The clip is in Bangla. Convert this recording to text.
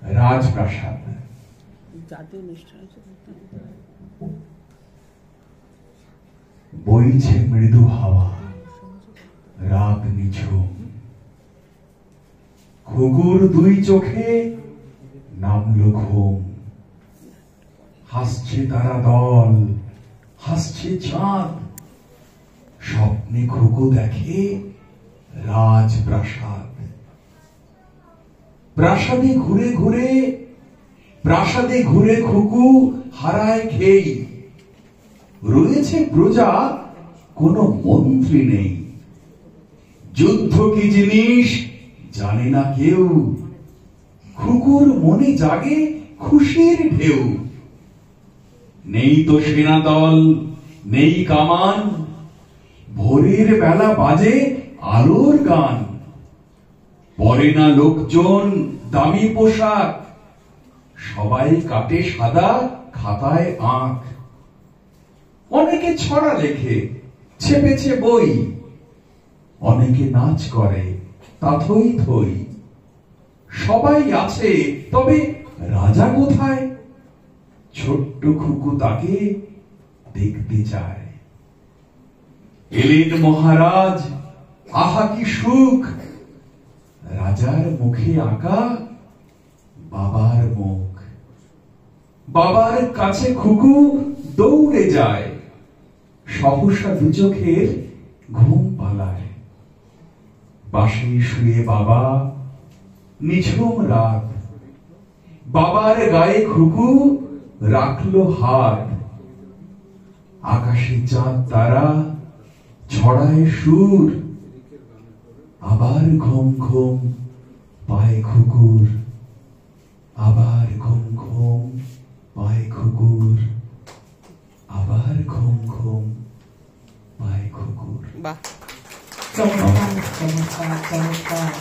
রাজপ্রাসাদ। বইছে মৃদু হাওয়া, রাত নিঝুম। খুকুর দুই চোখে নামলো ঘুম। হাসছে তারা দল, হাসছে চাঁদ। স্বপ্নে খুকু দেখে রাজপ্রাসাদ। প্রাসাদে ঘুরে ঘুরে, প্রাসাদে ঘুরে খুকু হারায় খেই। রয়েছে প্রজা, কোনো মন্ত্রী নেই। যুদ্ধ কি জিনিস জানে না কেউ। খুকুর মনে জাগে খুশির ঢেউ। নেই তো সেনাদল, নেই কামান। ভোরের বেলা বাজে আলোর গান। পরে না লোকজন দামি পোশাক। সবাই কাটে সাদা খাতায় আঁক। অনেকে ছড়া লেখে, ছেপেছে বই। অনেকে নাচ করে তা থই থই। সবাই আছে, তবে রাজা কোথায়? ছোট্ট খুকু তাকে দেখতে চায়। এলেন মহারাজ, আহা কি সুখ! রাজার মুখে আঁকা বাবার মুখ। বাবার কাছে খুকু দৌড়ে যায়। সহসা দু চোখের ঘুম পালায়। পাশে শুয়ে বাবা, নিঝুম রাত। বাবার গায়ে খুকু রাখলো হাত। আকাশে চাঁদ তারা ছড়ায় সুর। আবার ঘুম ঘুম পায় খুকুর। আবার ঘুম ঘুম পায় খুকুর। আবার ঘুম ঘুম পায় খুকুর। বাহ, চমৎকার চমৎকার চমৎকার।